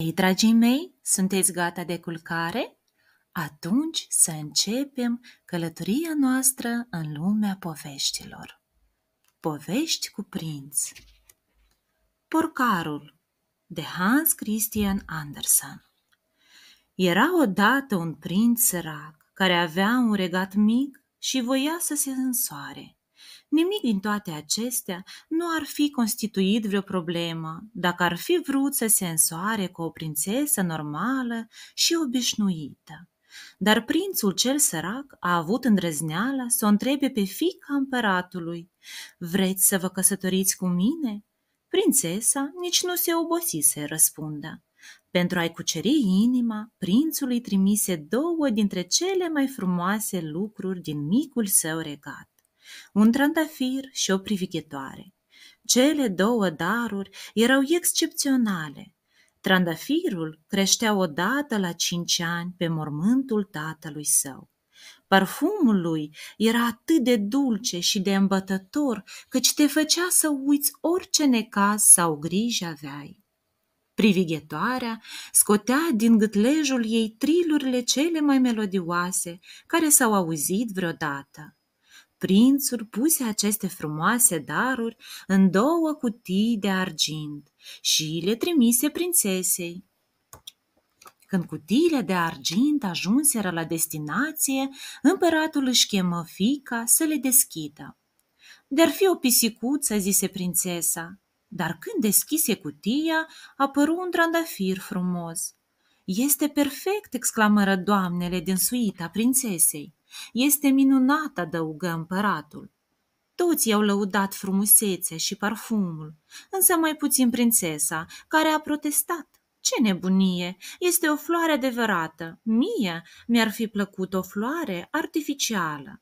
Ei, dragii mei, sunteți gata de culcare? Atunci să începem călătoria noastră în lumea poveștilor. Povești cu prinț. Porcarul de Hans Christian Andersen. Era odată un prinț sărac care avea un regat mic și voia să se însoare. Nimic din toate acestea nu ar fi constituit vreo problemă dacă ar fi vrut să se însoare cu o prințesă normală și obișnuită. Dar prințul cel sărac a avut îndrăzneala să o întrebe pe fiica împăratului: "Vreți să vă căsătoriți cu mine?" Prințesa nici nu se obosi să răspundă. Pentru a-i cuceri inima, prințul îi trimise două dintre cele mai frumoase lucruri din micul său regat: un trandafir și o privighetoare. Cele două daruri erau excepționale. Trandafirul creștea odată la 5 ani pe mormântul tatălui său. Parfumul lui era atât de dulce și de îmbătător căci te făcea să uiți orice necaz sau grijă aveai. Privighetoarea scotea din gâtlejul ei trilurile cele mai melodioase care s-au auzit vreodată. Prințul puse aceste frumoase daruri în 2 cutii de argint și le trimise prințesei. Când cutiile de argint ajunseră la destinație, împăratul își chemă fiica să le deschidă. "De-ar fi o pisicuță," zise prințesa, dar când deschise cutia, apăru un trandafir frumos. "Este perfect," exclamără doamnele din suita prințesei. "Este minunat," adăugă împăratul. Toți i-au lăudat frumusețea și parfumul, însă mai puțin prințesa, care a protestat: "Ce nebunie! Este o floare adevărată. Mie mi-ar fi plăcut o floare artificială."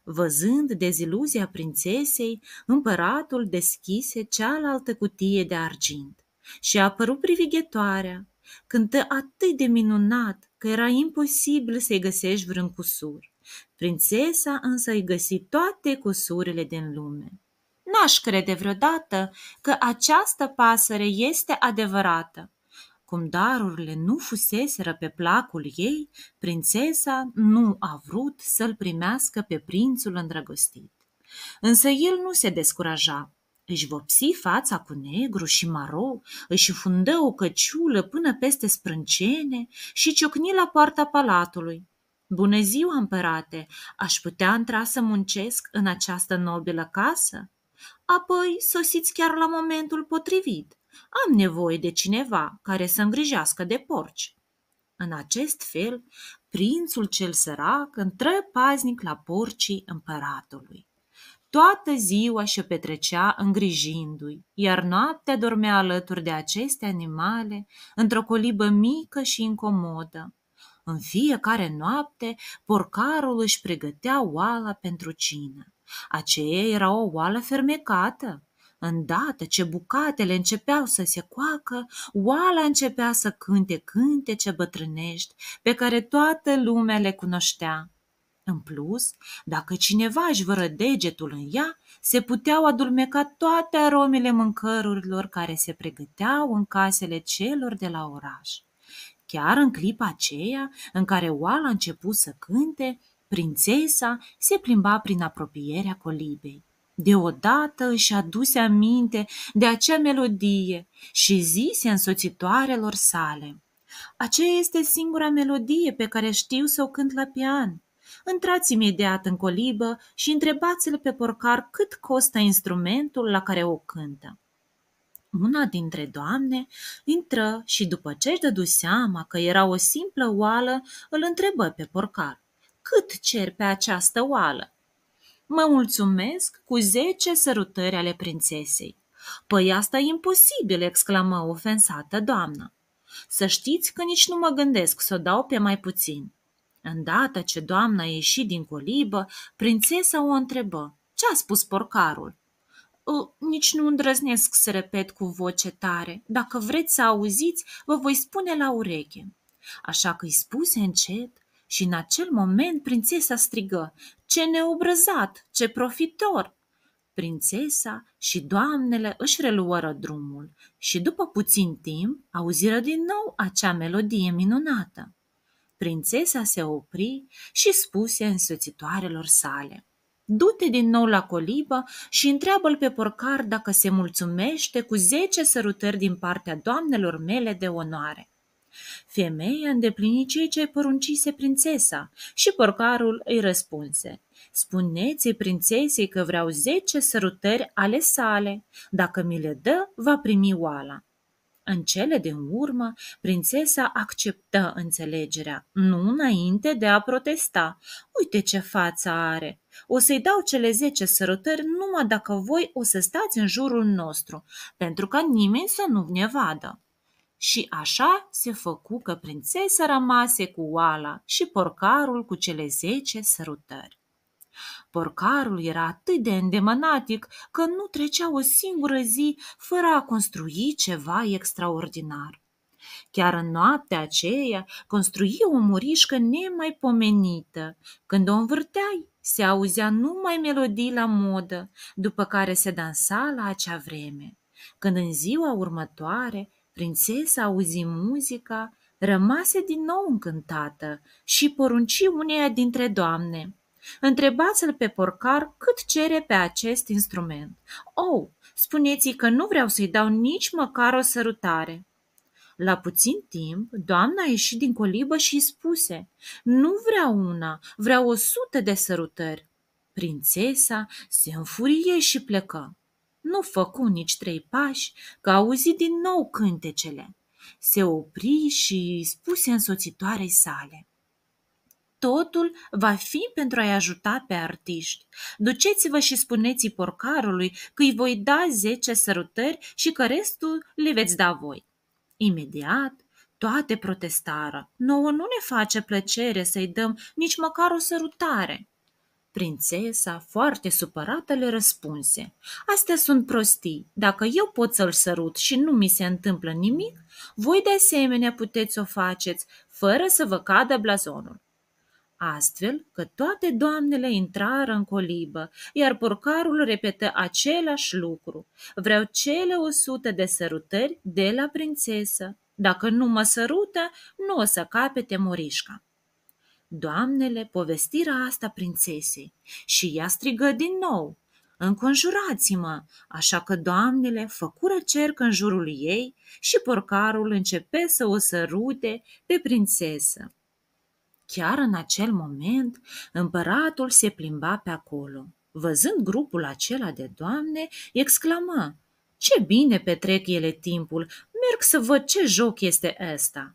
Văzând deziluzia prințesei, împăratul deschise cealaltă cutie de argint și a apărut privighetoarea. Cântă atât de minunat că era imposibil să-i găsești vreun cusur. Prințesa însă îi găsi toate cusurile din lume. "N-aș crede vreodată că această pasăre este adevărată." Cum darurile nu fuseseră pe placul ei, prințesa nu a vrut să-l primească pe prințul îndrăgostit. Însă el nu se descuraja. Își vopsi fața cu negru și maro, își fundă o căciulă până peste sprâncene și ciocni la poarta palatului. "Bună ziua, împărate, aș putea intra să muncesc în această nobilă casă?" "Apoi sosiți chiar la momentul potrivit. Am nevoie de cineva care să îngrijească de porci." În acest fel, prințul cel sărac intră paznic la porcii împăratului. Toată ziua și-o petrecea îngrijindu-i, iar noaptea dormea alături de aceste animale, într-o colibă mică și incomodă. În fiecare noapte, porcarul își pregătea oala pentru cină. Aceea era o oală fermecată. Îndată ce bucatele începeau să se coacă, oala începea să cânte cântece bătrânești pe care toată lumea le cunoștea. În plus, dacă cineva își vără degetul în ea, se puteau adulmeca toate aromele mâncărurilor care se pregăteau în casele celor de la oraș. Chiar în clipa aceea în care oala a început să cânte, prințesa se plimba prin apropierea colibei. Deodată își aduse aminte de acea melodie și zise însoțitoarelor sale: "Aceea este singura melodie pe care știu să o cânt la pian. Intrați imediat în colibă și întrebați-l pe porcar cât costă instrumentul la care o cântă." Una dintre doamne intră și după ce își dădu seama că era o simplă oală, îl întrebă pe porcar: "Cât cer pe această oală?" "Mă mulțumesc cu 10 sărutări ale prințesei." "Păi asta e imposibil," exclamă ofensată doamna. "Să știți că nici nu mă gândesc să o dau pe mai puțin." Îndată ce doamna a ieșit din colibă, prințesa o întrebă: "Ce a spus porcarul?" Nici nu îndrăznesc să repet cu voce tare. Dacă vreți să auziți, vă voi spune la ureche." Așa că îi spuse încet și în acel moment prințesa strigă: "Ce neobrăzat, ce profitor!" Prințesa și doamnele își reluără drumul și după puțin timp auziră din nou acea melodie minunată. Prințesa se opri și spuse însoțitoarelor sale: „Du-te din nou la colibă și întreabă-l pe porcar dacă se mulțumește cu 10 sărutări din partea doamnelor mele de onoare.” Femeia îndeplini ceea ce poruncise prințesa și porcarul îi răspunse: „Spuneți-i prințesei că vreau 10 sărutări ale sale. Dacă mi le dă, va primi oala.” În cele din urmă, prințesa acceptă înțelegerea, nu înainte de a protesta: „Uite ce față are! O să-i dau cele 10 sărutări numai dacă voi o să stați în jurul nostru, pentru ca nimeni să nu ne vadă.” Și așa se făcu că prințesa rămase cu oala și porcarul cu cele 10 sărutări. Porcarul era atât de îndemânatic că nu trecea o singură zi fără a construi ceva extraordinar. Chiar în noaptea aceea construi o morișcă nemaipomenită. Când o învârteai, se auzea numai melodii la modă, după care se dansa la acea vreme. Când în ziua următoare prințesa auzi muzica, rămase din nou încântată și porunci uneia dintre doamne: „Întrebați-l pe porcar cât cere pe acest instrument. Oh, spuneți-i că nu vreau să-i dau nici măcar o sărutare.” La puțin timp, doamna a ieșit din colibă și îi spuse: „Nu vreau una, vreau 100 de sărutări.” Prințesa se înfurie și plecă. Nu făcu nici 3 pași, că auzi din nou cântecele. Se opri și îi spuse însoțitoarei sale: „Totul va fi pentru a-i ajuta pe artiști. Duceți-vă și spuneți-i porcarului că îi voi da 10 sărutări și că restul le veți da voi.” Imediat, toate protestară: „Nouă nu ne face plăcere să-i dăm nici măcar o sărutare.” Prințesa, foarte supărată, le răspunse: „Astea sunt prostii. Dacă eu pot să-l sărut și nu mi se întâmplă nimic, voi de asemenea puteți să o faceți, fără să vă cadă blazonul.” Astfel că toate doamnele intrară în colibă, iar porcarul repetă același lucru: „Vreau cele 100 de sărutări de la prințesă. Dacă nu mă sărută, nu o să capete morișca.” Doamnele povestiră asta prințesei și ea strigă din nou: „Înconjurați-mă!” Așa că doamnele făcură cerc în jurul ei și porcarul începe să o sărute pe prințesă. Chiar în acel moment, împăratul se plimba pe acolo. Văzând grupul acela de doamne, exclamă: „Ce bine petrec ele timpul, merg să văd ce joc este ăsta.”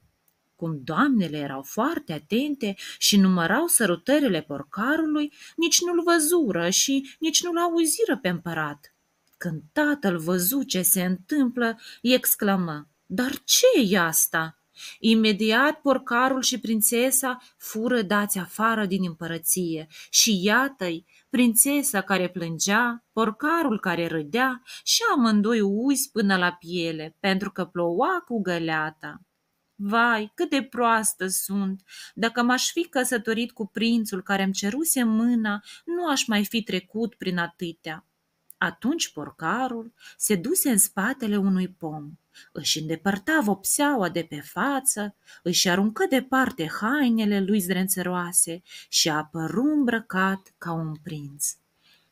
Cum doamnele erau foarte atente și numărau sărutările porcarului, nici nu-l văzură și nici nu-l auziră pe împărat. Când tatăl văzu ce se întâmplă, exclamă: „Dar ce e asta?” Imediat porcarul și prințesa fură dați afară din împărăție și iată-i, prințesa care plângea, porcarul care râdea și amândoi uzi până la piele, pentru că ploua cu găleata. „Vai, cât de proastă sunt! Dacă m-aș fi căsătorit cu prințul care îmi ceruse mâna, nu aș mai fi trecut prin atâtea.” Atunci porcarul se duse în spatele unui pom, își îndepărta vopseaua de pe față, își aruncă departe hainele lui zdrențăroase și apăru îmbrăcat ca un prinț.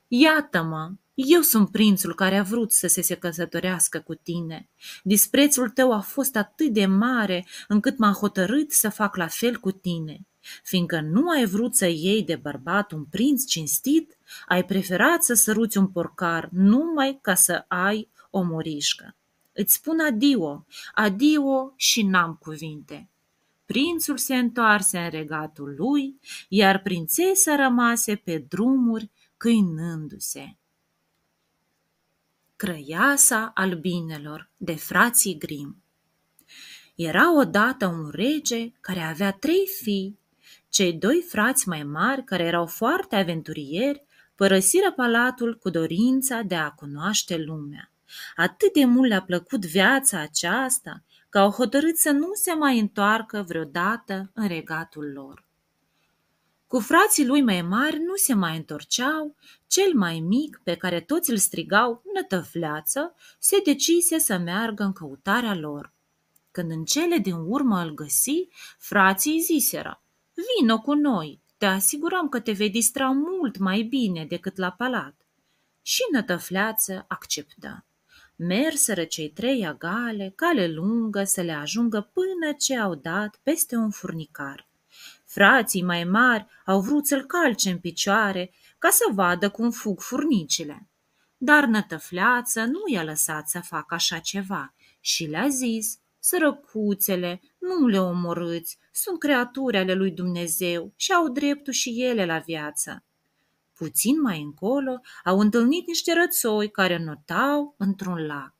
„Iată-mă, eu sunt prințul care a vrut să se căsătorească cu tine. Disprețul tău a fost atât de mare încât m-am hotărât să fac la fel cu tine. Fiindcă nu ai vrut să iei de bărbat un prinț cinstit, ai preferat să săruți un porcar numai ca să ai o morișcă. Îți spun adio, adio și n-am cuvinte.” Prințul se întoarse în regatul lui, iar prințesa rămase pe drumuri câinându-se. Crăiasa albinelor de frații Grimm. Era odată un rege care avea 3 fii. Cei 2 frați mai mari, care erau foarte aventurieri, părăsiră palatul cu dorința de a cunoaște lumea. Atât de mult le-a plăcut viața aceasta, că au hotărât să nu se mai întoarcă vreodată în regatul lor. Cu frații lui mai mari nu se mai întorceau, cel mai mic, pe care toți îl strigau Nătăfleață, se decise să meargă în căutarea lor. Când în cele din urmă îl găsi, frații îi ziseră: "Vino cu noi, te asigurăm că te vei distra mult mai bine decât la palat." Și Nătăfleață acceptă. Merseră cei trei agale, cale lungă, să le ajungă până ce au dat peste un furnicar. Frații mai mari au vrut să-l calce în picioare ca să vadă cum fug furnicile. Dar Nătăfleață nu i-a lăsat să facă așa ceva și le-a zis: "Sărăcuțele, nu le omorâți, sunt creaturi ale lui Dumnezeu și au dreptul și ele la viață." Puțin mai încolo au întâlnit niște rățoi care notau într-un lac.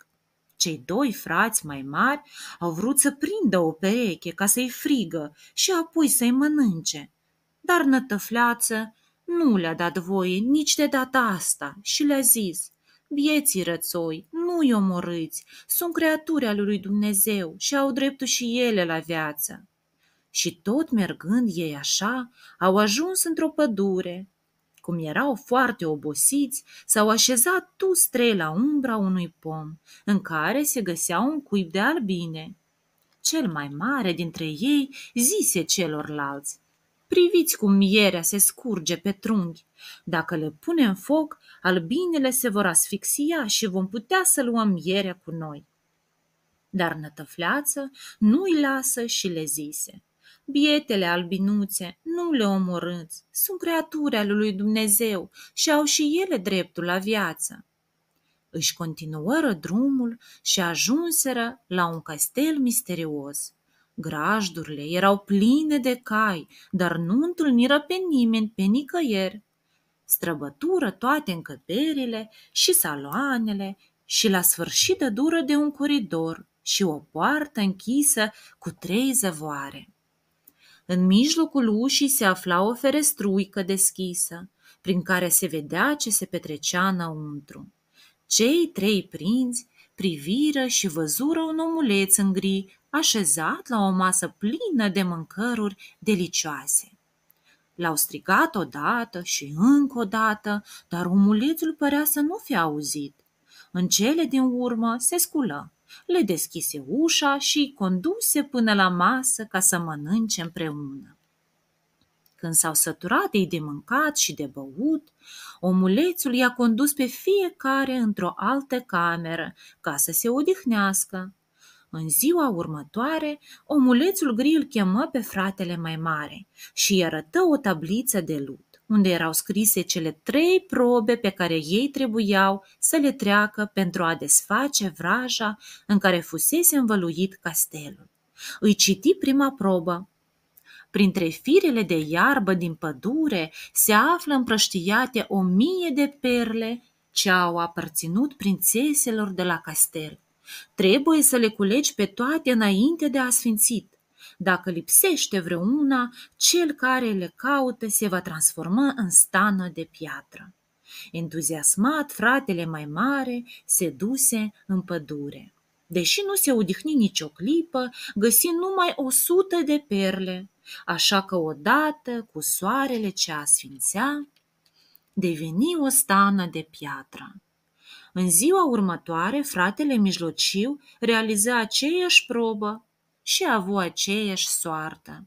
Cei doi frați mai mari au vrut să prindă o pereche ca să-i frigă și apoi să-i mănânce. Dar Nătăfleață nu le-a dat voie nici de data asta și le-a zis: "Bieții rățoi, nu-i omorâți, sunt creaturi ale lui Dumnezeu și au dreptul și ele la viață." Și tot mergând ei așa, au ajuns într-o pădure. Cum erau foarte obosiți, s-au așezat toți trei la umbra unui pom, în care se găsea un cuib de albine. Cel mai mare dintre ei zise celorlalți: "Priviți cum mierea se scurge pe trunchi. Dacă le punem foc, albinele se vor asfixia și vom putea să luăm mierea cu noi." Dar Nătăfleață nu-i lasă și le zise: "Bietele albinuțe, nu le omorâți, sunt creaturi ale lui Dumnezeu și au și ele dreptul la viață." Își continuără drumul și ajunseră la un castel misterios. Grajdurile erau pline de cai, dar nu întâlniră pe nimeni pe nicăieri. Străbătură toate încăperile și saloanele și la sfârșit dură de un coridor și o poartă închisă cu 3 zăvoare. În mijlocul ușii se afla o ferestruică deschisă, prin care se vedea ce se petrecea înăuntru. Cei 3 prinți priviră și văzură un omuleț în gri așezat la o masă plină de mâncăruri delicioase. L-au strigat odată și încă o dată, dar omulețul părea să nu fie auzit. În cele din urmă se sculă, le deschise ușa și îi conduse până la masă ca să mănânce împreună. Când s-au săturat ei de mâncat și de băut, omulețul i-a condus pe fiecare într-o altă cameră ca să se odihnească. În ziua următoare, omulețul gri îl chemă pe fratele mai mare și îi arătă o tabliță de lut, unde erau scrise cele 3 probe pe care ei trebuiau să le treacă pentru a desface vraja în care fusese învăluit castelul. Îi citi prima probă: "Printre firele de iarbă din pădure se află împrăștiate 1000 de perle ce au aparținut prințeselor de la castel. Trebuie să le culegi pe toate înainte de asfințit. Dacă lipsește vreuna, cel care le caută se va transforma în stană de piatră." Entuziasmat, fratele mai mare se duse în pădure. Deși nu se odihni nicio clipă, găsi numai 100 de perle, așa că odată cu soarele ce asfințea, deveni o stană de piatră. În ziua următoare, fratele mijlociu realiză aceeași probă și a avut aceeași soartă.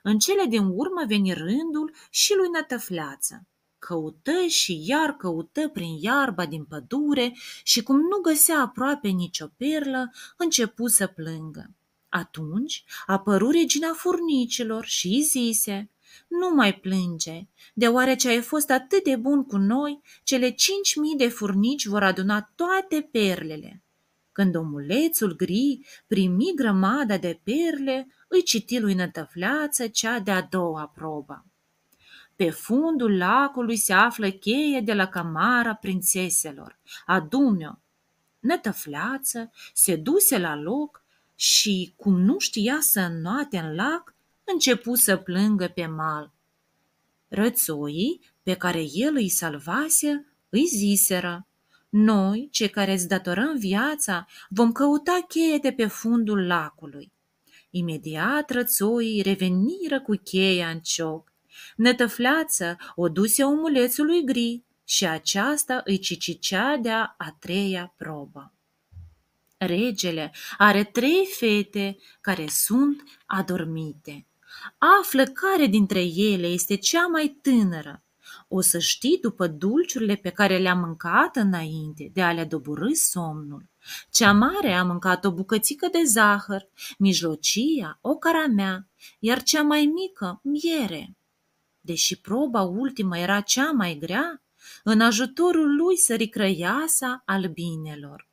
În cele din urmă veni rândul și lui Nătăfleață. Căută și iar căută prin iarba din pădure și cum nu găsea aproape nicio perlă, începu să plângă. Atunci apăru regina furnicilor și îi zise: "Nu mai plânge, deoarece ai fost atât de bun cu noi, cele 5.000 de furnici vor aduna toate perlele." Când omulețul gri primi grămada de perle, îi citi lui Nătăfleață cea de-a doua probă: "Pe fundul lacului se află cheia de la camara prințeselor. Adu-mi-o." Nătăfleață se duse la loc și, cum nu știa să înnoate în lac, începu să plângă pe mal. Rățoii, pe care el îi salvase, îi ziseră: "Noi, cei care îți datorăm viața, vom căuta cheie de pe fundul lacului." Imediat rățoii reveniră cu cheia în cioc. Nătăfleață o duse omulețului gri și aceasta îi cicicea de-a a treia probă. Regele are 3 fete care sunt adormite. Află care dintre ele este cea mai tânără. O să știi după dulciurile pe care le-a mâncat înainte de a le doborî somnul. Cea mare a mâncat o bucățică de zahăr, mijlocia o caramea, iar cea mai mică miere. Deși proba ultimă era cea mai grea, în ajutorul lui sări crăiasa albinelor.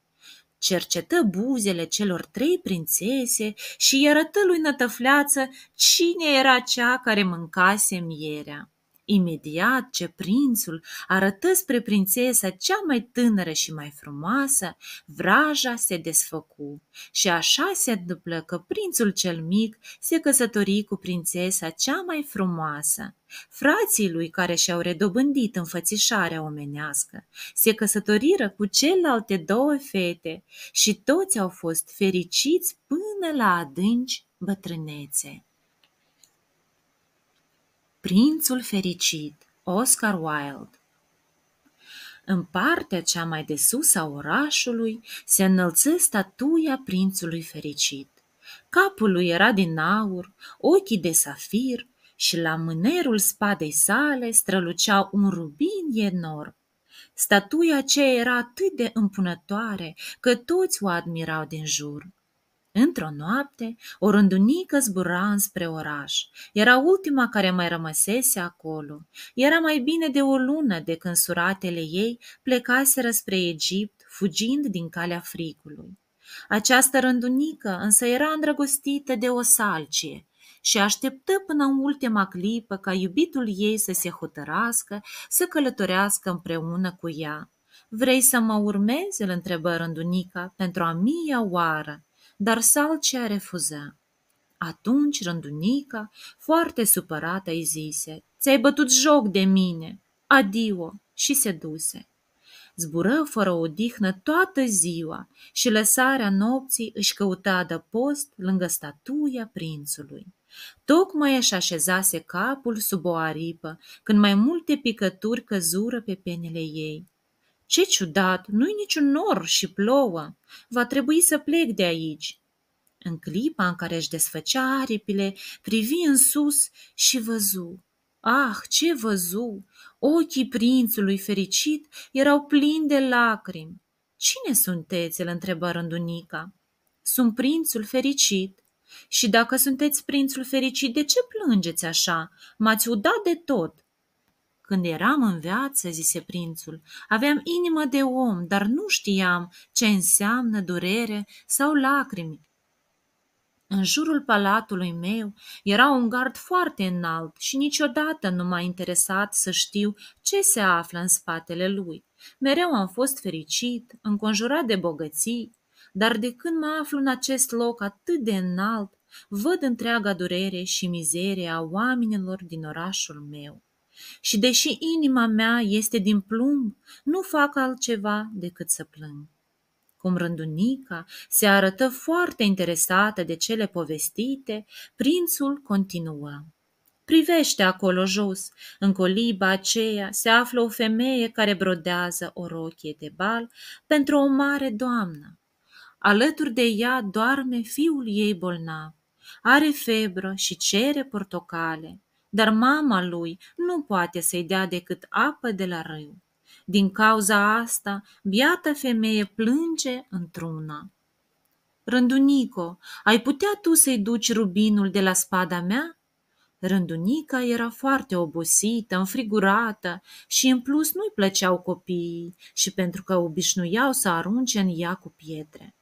Cercetă buzele celor 3 prințese și îi arătă lui Nătăfleață cine era cea care mâncase mierea. Imediat ce prințul arătă spre prințesa cea mai tânără și mai frumoasă, vraja se desfăcu și așa se întâmplă că prințul cel mic se căsători cu prințesa cea mai frumoasă. Frații lui, care și-au redobândit înfățișarea omenească, se căsătoriră cu celelalte 2 fete și toți au fost fericiți până la adânci bătrânețe. Prințul fericit, Oscar Wilde. În partea cea mai de sus a orașului se înălță statuia prințului fericit. Capul lui era din aur, ochii de safir și la mânerul spadei sale strălucea un rubin enorm. Statuia aceea era atât de împunătoare că toți o admirau din jur. Într-o noapte, o rândunică zbura înspre oraș. Era ultima care mai rămăsese acolo. Era mai bine de o lună de când suratele ei plecaseră spre Egipt, fugind din calea frigului. Această rândunică însă era îndrăgostită de o salcie și așteptă până în ultima clipă ca iubitul ei să se hotărască să călătorească împreună cu ea. Vrei să mă urmezi?" îl întrebă rândunica pentru a 1000-a oară, dar salcia refuză. Atunci rândunica, foarte supărată, îi zise: "Ți-ai bătut joc de mine, adio!" și se duse. Zbură fără odihnă toată ziua și la seara nopții își căută adăpost lângă statuia prințului. Tocmai își așezase capul sub o aripă, când mai multe picături căzură pe penele ei. "Ce ciudat, nu-i niciun nor și plouă, va trebui să plec de aici." În clipa în care își desfăcea aripile, privi în sus și văzu. Ah, ce văzu! Ochii prințului fericit erau plini de lacrimi. "Cine sunteți?" îl întrebă rândunica. "Sunt prințul fericit." "Și dacă sunteți prințul fericit, de ce plângeți așa? M-ați udat de tot." "Când eram în viață," zise prințul, "aveam inimă de om, dar nu știam ce înseamnă durere sau lacrimi. În jurul palatului meu era un gard foarte înalt și niciodată nu m-a interesat să știu ce se află în spatele lui. Mereu am fost fericit, înconjurat de bogății, dar de când mă aflu în acest loc atât de înalt, văd întreaga durere și mizerie a oamenilor din orașul meu. Și deși inima mea este din plumb, nu fac altceva decât să plâng." Cum rândunica se arătă foarte interesată de cele povestite, prințul continuă: "Privește acolo jos, în coliba aceea se află o femeie care brodează o rochie de bal pentru o mare doamnă. Alături de ea doarme fiul ei bolnav. Are febră și cere portocale, dar mama lui nu poate să-i dea decât apă de la râu. Din cauza asta, biata femeie plânge într-una. Rândunico, ai putea tu să-i duci rubinul de la spada mea?" Rândunica era foarte obosită, înfrigurată și în plus nu-i plăceau copiii și pentru că obișnuiau să arunce în ea cu pietre.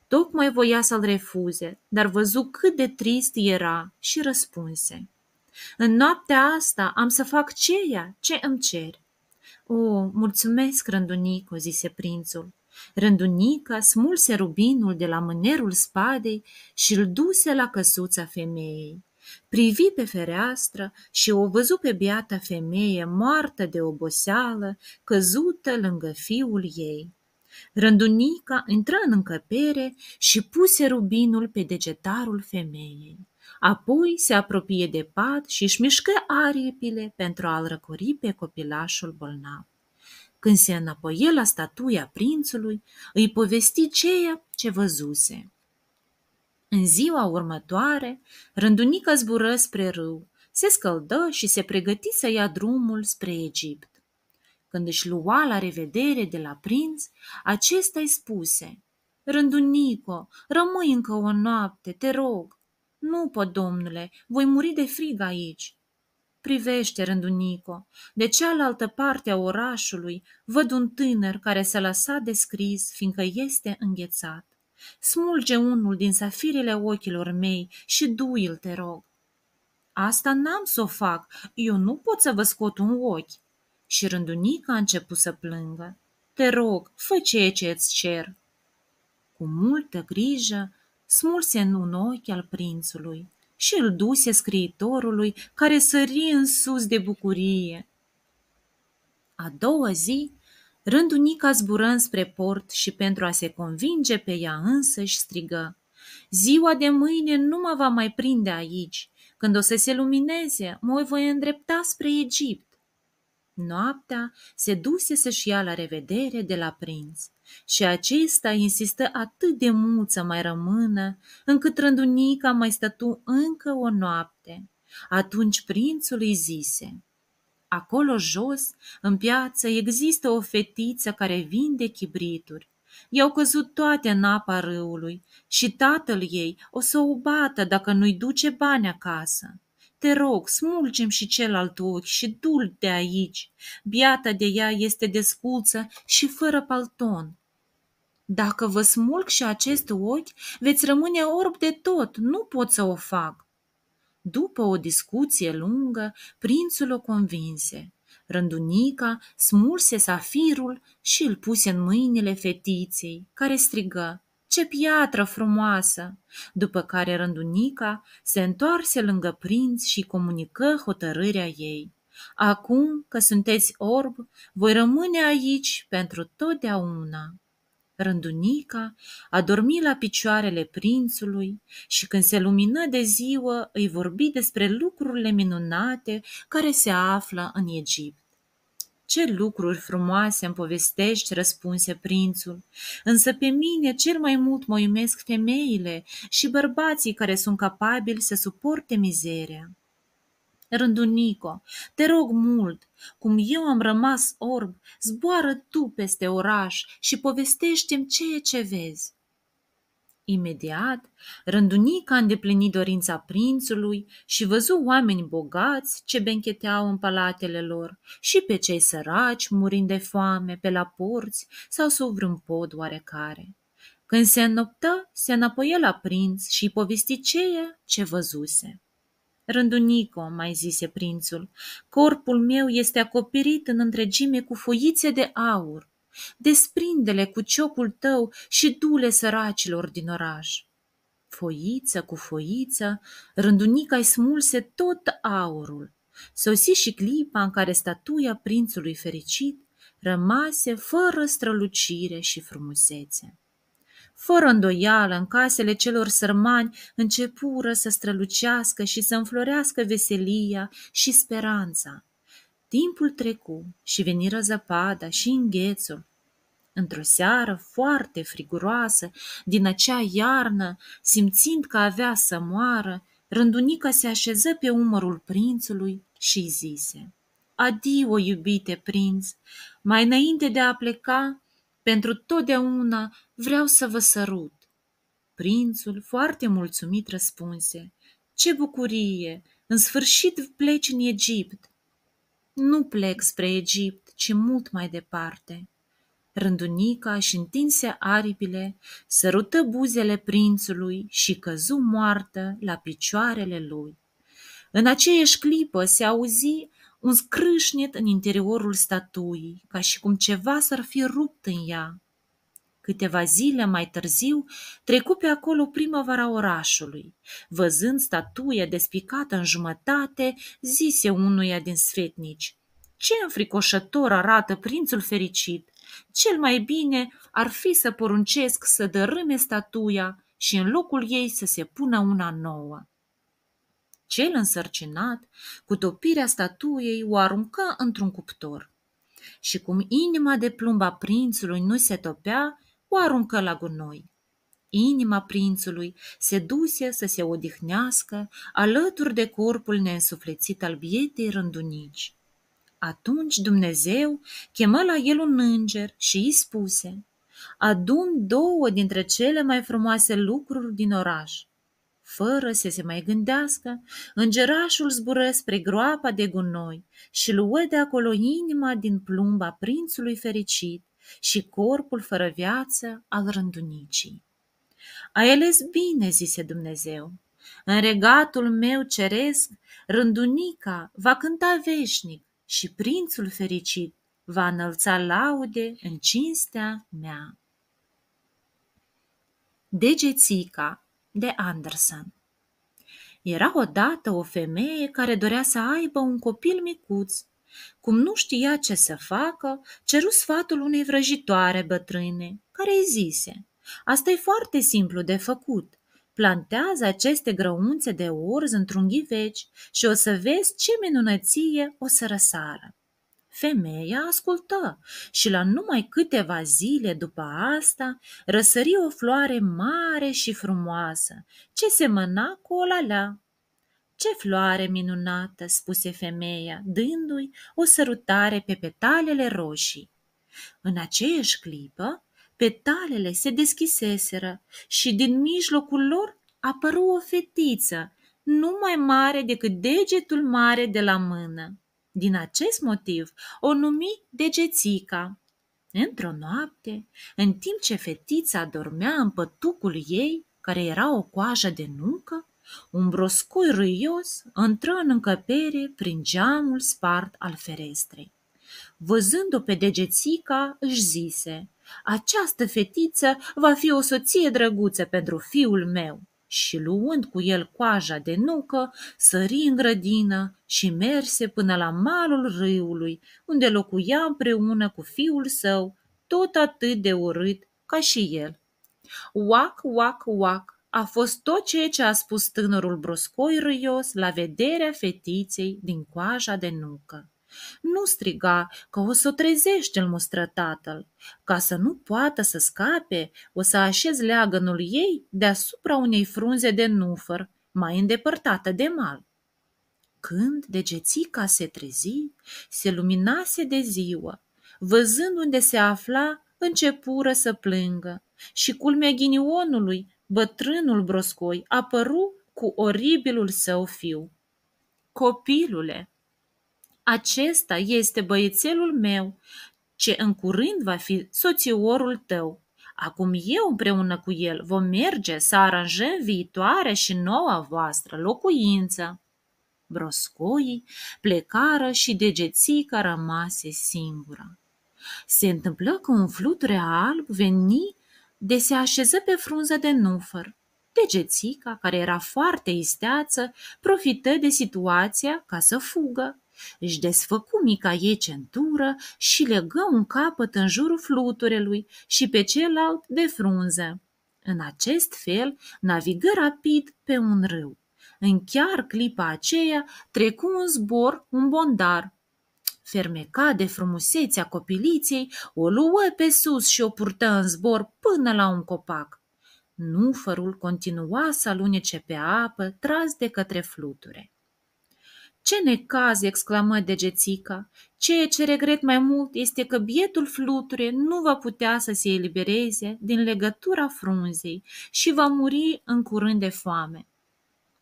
Tocmai voia să-l refuze, dar văzu cât de trist era și răspunse: "În noaptea asta am să fac ceea ce îmi ceri." "O, mulțumesc, rândunico," zise prințul. Rândunica smulse rubinul de la mânerul spadei și îl duse la căsuța femeii. Privi pe fereastră și o văzu pe biata femeie moartă de oboseală, căzută lângă fiul ei. Rândunica intră în încăpere și puse rubinul pe degetarul femeii. Apoi se apropie de pat și își mișcă aripile pentru a-l răcori pe copilașul bolnav. Când se înapoie la statuia prințului, îi povesti ceea ce văzuse. În ziua următoare, Rândunica zbură spre râu, se scăldă și se pregăti să ia drumul spre Egipt. Când își lua la revedere de la prinț, acesta îi spuse: Rândunico, rămâi încă o noapte, te rog. Nu pot, domnule, voi muri de frig aici. Privește, Rândunico, de cealaltă parte a orașului văd un tânăr care s-a lăsat de scris, fiindcă este înghețat. Smulge unul din safirile ochilor mei și du-i-l, te rog. Asta n-am să o fac, eu nu pot să vă scot un ochi. Și Rândunica a început să plângă. Te rog, fă ceea ce îți cer. Cu multă grijă smulse în un ochi al prințului și îl duse scriitorului, care sări în sus de bucurie. A doua zi, Rândunica zbură înspre port și pentru a se convinge pe ea însăși strigă: Ziua de mâine nu mă va mai prinde aici. Când o să se lumineze, mă voi îndrepta spre Egipt. Noaptea se duse să-și ia la revedere de la prinț și acesta insistă atât de mult să mai rămână, încât Rândunica mai stătu încă o noapte. Atunci prințul îi zise: Acolo jos, în piață, există o fetiță care vinde chibrituri. I-au căzut toate în apa râului și tatăl ei o să o bată dacă nu-i duce bani acasă. Te rog, smulgem și celălalt ochi și du-l de aici. Biata de ea este desculță și fără palton. Dacă vă smulg și acest ochi, veți rămâne orb de tot, nu pot să o fac. După o discuție lungă, prințul o convinse. Rândunica smulse safirul și îl puse în mâinile fetiței, care strigă: Ce piatră frumoasă! După care Rândunica se întoarse lângă prinț și comunică hotărârea ei. Acum că sunteți orb, voi rămâne aici pentru totdeauna. Rândunica a dormit la picioarele prințului și când se lumină de ziua îi vorbi despre lucrurile minunate care se află în Egipt. Ce lucruri frumoase îmi povestești, răspunse prințul, însă pe mine cel mai mult mă uimesc femeile și bărbații care sunt capabili să suporte mizeria. Rândunico, te rog mult, cum eu am rămas orb, zboară tu peste oraș și povestește-mi ceea ce vezi. Imediat, Rândunica a îndeplinit dorința prințului și văzu oameni bogați ce bencheteau în palatele lor și pe cei săraci murind de foame pe la porți sau sub vreun pod oarecare. Când se înnoptă, se înapoie la prinț și îi povesti ceea ce văzuse. Rândunico, mai zise prințul, corpul meu este acoperit în întregime cu foițe de aur. Desprinde-le cu ciocul tău și du-le săracilor din oraș. Foiță cu foiță, Rândunica îi smulse tot aurul. Sosi și clipa în care statuia prințului fericit rămase fără strălucire și frumusețe. Fără îndoială, în casele celor sărmani începură să strălucească și să înflorească veselia și speranța. Timpul trecu și veniră zăpada și înghețul. Într-o seară foarte friguroasă din acea iarnă, simțind că avea să moară, Rândunica se așeză pe umărul prințului și îi zise: Adio, iubite prinț, mai înainte de a pleca, pentru totdeauna vreau să vă sărut. Prințul, foarte mulțumit, răspunse: Ce bucurie! În sfârșit pleci în Egipt. Nu plec spre Egipt, ci mult mai departe. Rândunica își întinse aripile, sărută buzele prințului și căzu moartă la picioarele lui. În aceeași clipă se auzi un scrâșnet în interiorul statuii, ca și cum ceva s-ar fi rupt în ea. Câteva zile mai târziu trecu pe acolo primăvara orașului. Văzând statuia despicată în jumătate, zise unuia din sfetnici: Ce înfricoșător arată prințul fericit! Cel mai bine ar fi să poruncesc să dărâme statuia și în locul ei să se pună una nouă." Cel însărcinat cu topirea statuiei o aruncă într-un cuptor și cum inima de plumb a prințului nu se topea, o aruncă la gunoi. Inima prințului se duse să se odihnească alături de corpul neînsuflețit al bietei rândunici. Atunci Dumnezeu chemă la el un înger și îi spuse: "Adu-mi 2 dintre cele mai frumoase lucruri din oraș." Fără să se mai gândească, îngerașul zbură spre groapa de gunoi și luă de acolo inima din plumb a prințului fericit și corpul fără viață al rândunicii. "Ai ales bine," zise Dumnezeu. "În regatul meu ceresc, rândunica va cânta veșnic și prințul fericit va înălța laude în cinstea mea." Degețica de Andersen. Era odată o femeie care dorea să aibă un copil micuț. Cum nu știa ce să facă, ceru sfatul unei vrăjitoare bătrâne, care îi zise: "Asta e foarte simplu de făcut. Plantează aceste grăunțe de orz într-un ghiveci și o să vezi ce minunăție o să răsară." Femeia ascultă și la numai câteva zile după asta răsări o floare mare și frumoasă, ce semăna cu o lalea. "Ce floare minunată!" spuse femeia, dându-i o sărutare pe petalele roșii. În aceeași clipă, petalele se deschiseseră și din mijlocul lor apăru o fetiță, nu mai mare decât degetul mare de la mână. Din acest motiv o numi Degețica. Într-o noapte, în timp ce fetița dormea în pătucul ei, care era o coajă de nucă, un broscoi râios intră în încăpere prin geamul spart al ferestrei. Văzând-o pe Degețica, își zise: "Această fetiță va fi o soție drăguță pentru fiul meu." Și luând cu el coaja de nucă, sări în grădină și merse până la malul râului, unde locuia împreună cu fiul său, tot atât de urât ca și el. Uac, uac, uac, a fost tot ceea ce a spus tânărul broscoi râios la vederea fetiței din coaja de nucă. Nu striga că o să o trezești, îl mustră tatăl. Ca să nu poată să scape, o să așez leagănul ei deasupra unei frunze de nufăr, mai îndepărtată de mal. Când Degețica se trezi, se luminase de ziua. Văzând unde se afla, începură să plângă și, culmea ghinionului, bătrânul broscoi apăru cu oribilul său fiu. "Copilule, acesta este băiețelul meu, ce în curând va fi soțiorul tău. Acum eu împreună cu el vom merge să aranjăm viitoarea și noua voastră locuință." Broscoii plecară și Degețica rămase singură. Se întâmplă că un fluture alb veni de se așeză pe frunză de nufăr. Degețica, care era foarte isteață, profită de situația ca să fugă. Își desfăcu mica ei centură și legă un capăt în jurul fluturelui și pe celălalt de frunză. În acest fel navigă rapid pe un râu. În chiar clipa aceea trecu un zbor un bondar. Fermecat de frumusețea copiliței, o luă pe sus și o purtă în zbor până la un copac. Nufărul continua să alunece pe apă, tras de către fluture. "Ce necaz!" exclamă Degețica. "Ceea ce regret mai mult este că bietul fluture nu va putea să se elibereze din legătura frunzei și va muri în curând de foame."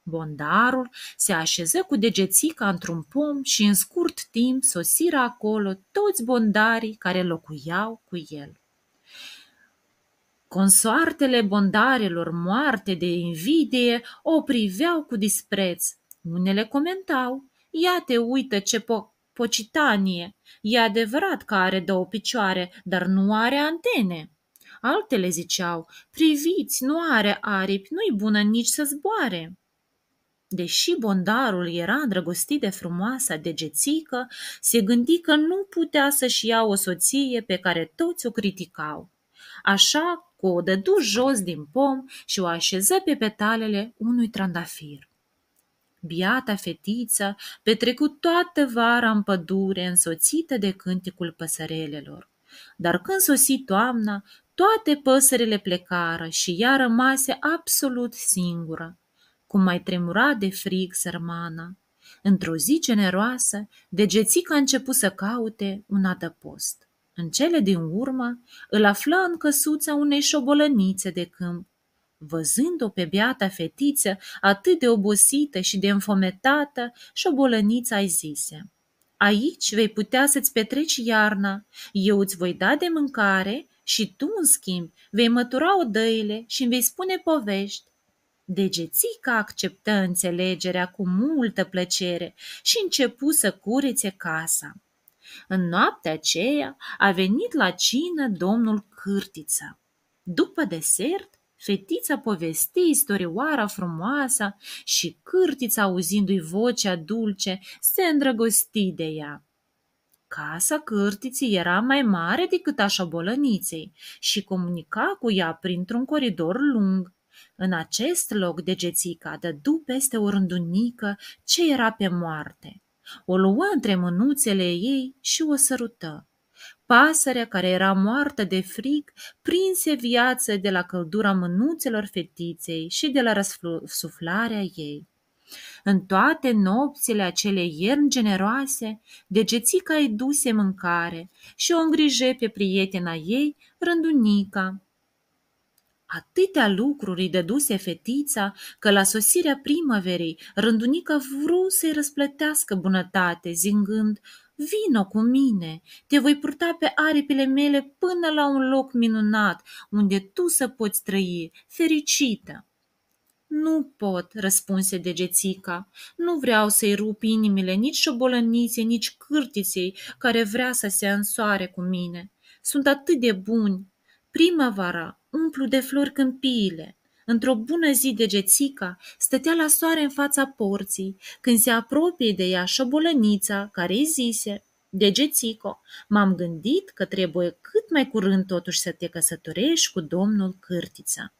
Bondarul se așeză cu Degețica într-un pom și în scurt timp sosiră acolo toți bondarii care locuiau cu el. Consoartele bondarilor, moarte de invidie, o priveau cu dispreț. Unele comentau: "Ia te uită ce pocitanie! E adevărat că are 2 picioare, dar nu are antene." Altele ziceau: "Priviți, nu are aripi, nu-i bună nici să zboare." Deși bondarul era îndrăgostit de frumoasa degețică, se gândi că nu putea să-și ia o soție pe care toți o criticau. Așa că o dădu jos din pom și o așeză pe petalele unui trandafir. Biata fetiță petrecu toată vara în pădure, însoțită de cânticul păsărelelor. Dar când sosi toamna, toate păsările plecară și ea rămase absolut singură. Cum mai tremura de frig sărmana. Într-o zi generoasă, degețica a început să caute un adăpost. În cele din urmă, îl află în căsuța unei șobolănițe de câmp. Văzând-o pe beata fetiță atât de obosită și de înfometată, șobolănița îi zise: „Aici vei putea să-ți petreci iarna, eu îți voi da de mâncare și tu, în schimb, vei mătura odăile și îmi vei spune povești.” Degețica acceptă înțelegerea cu multă plăcere și începu să curețe casa. În noaptea aceea a venit la cină domnul Cârtiță. După desert, fetița povesti istorioara frumoasă și Cârtița, auzindu-i vocea dulce, se îndrăgosti de ea. Casa Cârtiții era mai mare decât a șobolăniței și comunica cu ea printr-un coridor lung. În acest loc degețica dădu peste o rândunică ce era pe moarte. O luă între mânuțele ei și o sărută. Pasărea, care era moartă de frig, prinse viață de la căldura mânuțelor fetiței și de la răsuflarea ei. În toate nopțile acelei ierni generoase, degețica îi duse mâncare și o îngrije pe prietena ei, rândunica. Atâtea lucruri îi dăduse fetița că la sosirea primăverii rândunica vrut să-i răsplătească bunătate, zingând: „Vino cu mine, te voi purta pe aripile mele până la un loc minunat, unde tu să poți trăi fericită.” „Nu pot,” răspunse degețica, „nu vreau să-i rup inimile nici șobolăniței, nici Cârtiței, care vrea să se însoare cu mine. Sunt atât de buni. Primăvara umplu de flori câmpiile.” Într-o bună zi, degețica stătea la soare în fața porții, când se apropie de ea șobolănița, care îi zise: „Degețico, m-am gândit că trebuie cât mai curând totuși să te căsătorești cu domnul Cârtiță.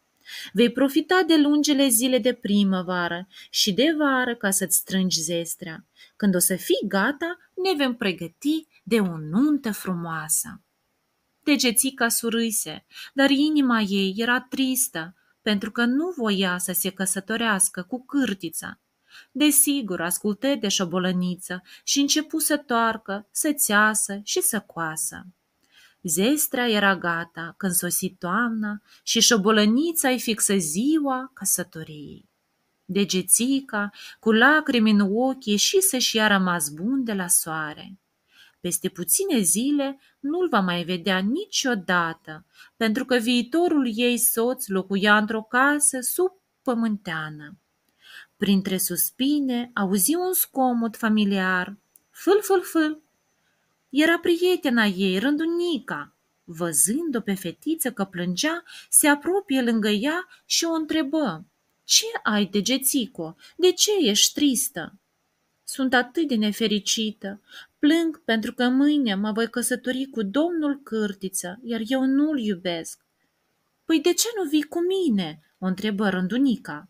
Vei profita de lungile zile de primăvară și de vară ca să-ți strângi zestrea. Când o să fii gata, ne vom pregăti de o nuntă frumoasă.” Degețica surâse, dar inima ei era tristă, pentru că nu voia să se căsătorească cu Cârtița. Desigur, ascultă de șobolăniță și începu să toarcă, să țeasă și să coasă. Zestrea era gata când sosi toamna și șobolănița îi fixă ziua căsătoriei. Degețica, cu lacrimi în ochi, ieși să-și ia rămas bun de la soare. Peste puține zile nu-l va mai vedea niciodată, pentru că viitorul ei soț locuia într-o casă subpământeană. Printre suspine auzi un scomod familiar: „Fâl, fâl, fâl.” Era prietena ei, rândunica. Văzând-o pe fetiță că plângea, se apropie lângă ea și o întrebă: „Ce ai, degețico? De ce ești tristă?” „Sunt atât de nefericită. Plâng pentru că mâine mă voi căsători cu domnul Cârtiță, iar eu nu-l iubesc.” „Păi de ce nu vii cu mine?” o întrebă rândunica.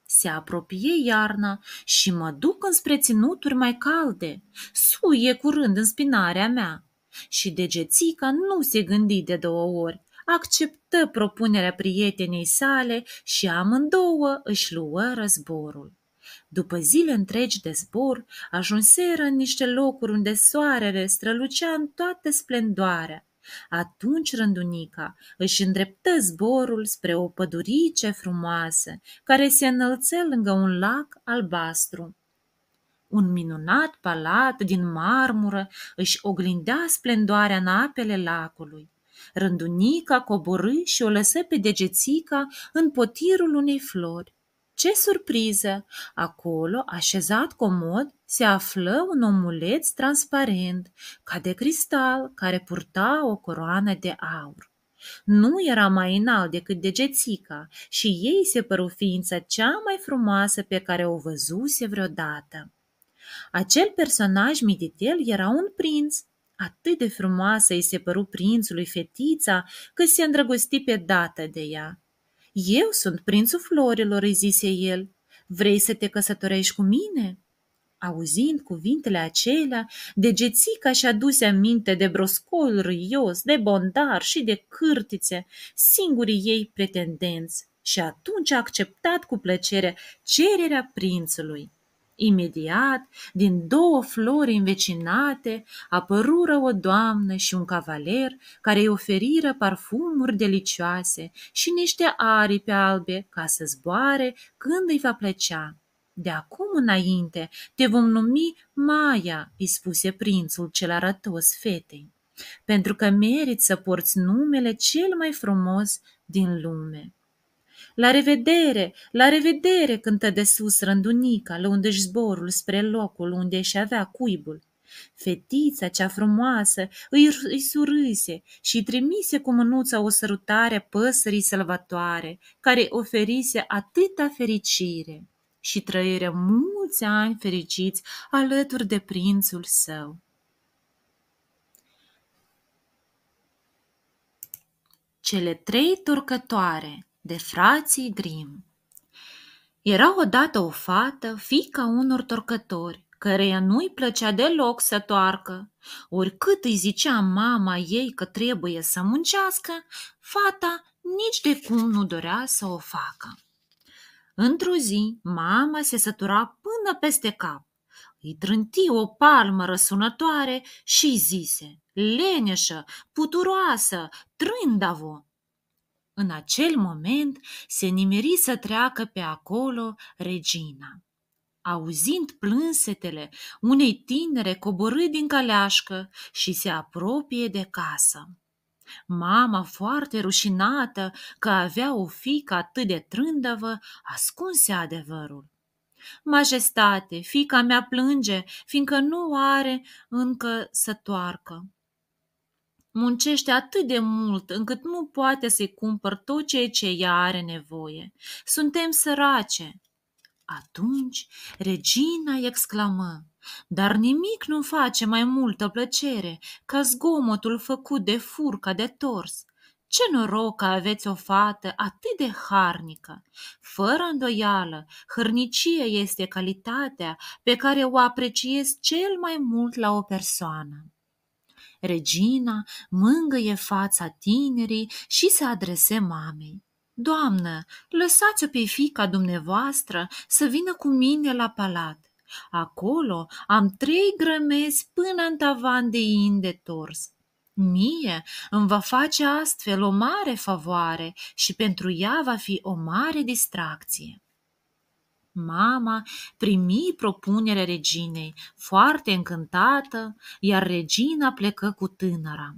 „Se apropie iarna și mă duc înspre ținuturi mai calde. Suie curând în spinarea mea.” Și degețica nu se gândi de 2 ori. Acceptă propunerea prietenei sale și amândouă își luă zborul. După zile întregi de zbor, ajunseră în niște locuri unde soarele strălucea în toată splendoarea. Atunci rândunica își îndreptă zborul spre o pădurice frumoasă, care se înălță lângă un lac albastru. Un minunat palat din marmură își oglindea splendoarea în apele lacului. Rândunica coborî și o lăsă pe degețica în potirul unei flori. Ce surpriză! Acolo, așezat comod, se află un omuleț transparent, ca de cristal, care purta o coroană de aur. Nu era mai înalt decât degețica și ei se păru ființa cea mai frumoasă pe care o văzuse vreodată. Acel personaj mititel era un prinț. Atât de frumoasă îi se păru prințului fetița că se îndrăgosti pe dată de ea. Eu sunt prințul florilor, îi zise el. Vrei să te căsătorești cu mine? Auzind cuvintele acelea, degețica și-a dus aminte de broscoiul râios, de bondar și de cârtițe, singurii ei pretendenți, și atunci a acceptat cu plăcere cererea prințului. Imediat, din două flori învecinate, apărură o doamnă și un cavaler care îi oferiră parfumuri delicioase și niște aripi albe ca să zboare când îi va plăcea. De acum înainte te vom numi Maia, îi spuse prințul cel arătos fetei, pentru că meriți să porți numele cel mai frumos din lume. La revedere, cântă de sus rândunica, luându-și zborul spre locul unde își avea cuibul. Fetița cea frumoasă îi surâse și trimise cu mânuța o sărutare păsării sălbătoare, care oferise atâta fericire și trăire mulți ani fericiți alături de prințul său. Cele trei torcătoare de frații Grimm. Era odată o fată, fiica unor torcători, căreia nu-i plăcea deloc să toarcă. Oricât îi zicea mama ei că trebuie să muncească, fata nici de cum nu dorea să o facă. Într-o zi, mama se sătura până peste cap. Îi trânti o palmă răsunătoare și îi zise: leneșă, puturoasă, trândavo! În acel moment se nimeri să treacă pe acolo regina. Auzind plânsetele unei tinere, coborî din caleașcă și se apropie de casă. Mama, foarte rușinată că avea o fiică atât de trândăvă, ascunse adevărul. Majestate, fiica mea plânge, fiindcă nu are încă să toarcă. Muncește atât de mult încât nu poate să-i cumpăr tot ceea ce ea are nevoie. Suntem sărace. Atunci regina exclamă: dar nimic nu face mai multă plăcere ca zgomotul făcut de furca de tors. Ce noroc că aveți o fată atât de harnică! Fără îndoială, hărnicie este calitatea pe care o apreciez cel mai mult la o persoană. Regina mângâie fața tinerii și se adrese mamei. Doamnă, lăsați-o pe fiica dumneavoastră să vină cu mine la palat. Acolo am 3 grămezi până în tavan de in de tors. Mie îmi va face astfel o mare favoare și pentru ea va fi o mare distracție. Mama primi propunerea reginei, foarte încântată, iar regina plecă cu tânăra.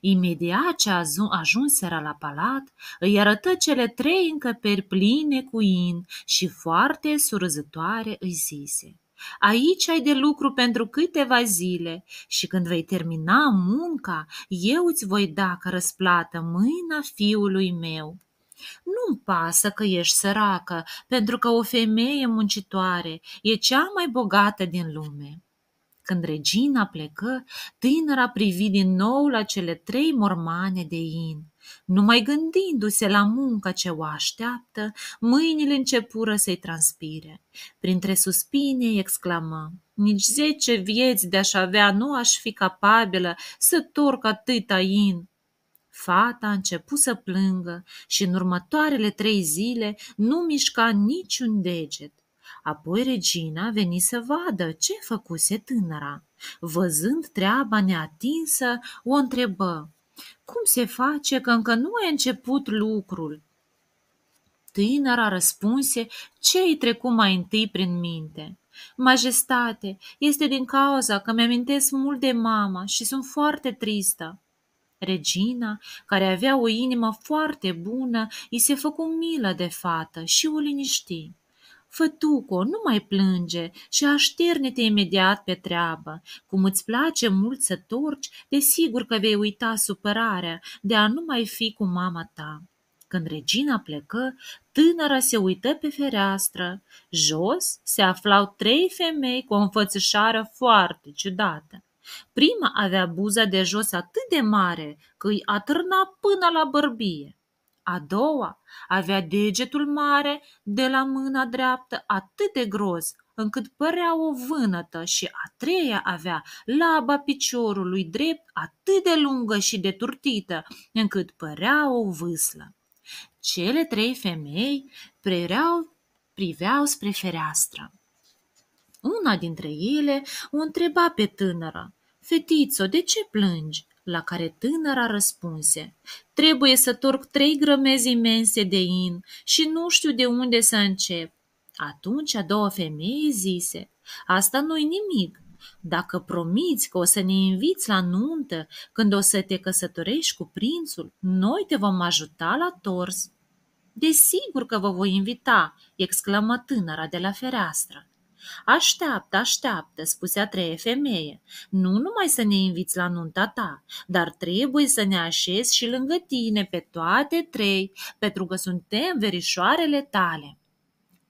Imediat ce ajunseră la palat, îi arătă cele 3 încăperi pline cu in și foarte surâzătoare îi zise: aici ai de lucru pentru câteva zile și când vei termina munca, eu îți voi da ca răsplată mâina fiului meu. Nu-mi pasă că ești săracă, pentru că o femeie muncitoare e cea mai bogată din lume. Când regina plecă, tânăra privi din nou la cele 3 mormane de in. Numai gândindu-se la munca ce o așteaptă, mâinile începură să-i transpire. Printre suspine exclamă: nici 10 vieți de-aș avea nu aș fi capabilă să torc atâta in. Fata a început să plângă și în următoarele 3 zile nu mișca niciun deget. Apoi regina veni să vadă ce făcuse tânăra. Văzând treaba neatinsă, o întrebă: cum se face că încă nu ai început lucrul? Tânăra răspunse ce îi trecu mai întâi prin minte: majestate, este din cauza că mi-amintesc mult de mama și sunt foarte tristă. Regina, care avea o inimă foarte bună, îi se făcu milă de fată și o liniști. Fătuco, nu mai plânge și așterne-te imediat pe treabă. Cum îți place mult să torci, desigur că vei uita supărarea de a nu mai fi cu mama ta. Când regina plecă, tânăra se uită pe fereastră. Jos se aflau 3 femei cu o înfățișare foarte ciudată. Prima avea buza de jos atât de mare că îi atârna până la bărbie. A doua avea degetul mare de la mâna dreaptă atât de gros încât părea o vânătă și a treia avea laba piciorului drept atât de lungă și de turtită încât părea o vâslă. Cele 3 femei priveau spre fereastră. Una dintre ele o întreba pe tânără: "Fetițo, de ce plângi?" La care tânăra răspunse: "Trebuie să torc 3 grămezi imense de in și nu știu de unde să încep." Atunci a doua femeie zise: "Asta nu-i nimic. Dacă promiți că o să ne inviți la nuntă când o să te căsătorești cu prințul, noi te vom ajuta la tors." "Desigur că vă voi invita," exclamă tânăra de la fereastră. "Așteaptă, așteaptă," spuse a treia femeie, "nu numai să ne inviți la nunta ta, dar trebuie să ne așezi și lângă tine pe toate 3, pentru că suntem verișoarele tale."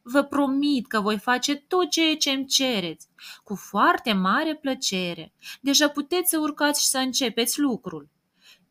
"Vă promit că voi face tot ceea ce îmi cereți, cu foarte mare plăcere. Deja puteți să urcați și să începeți lucrul."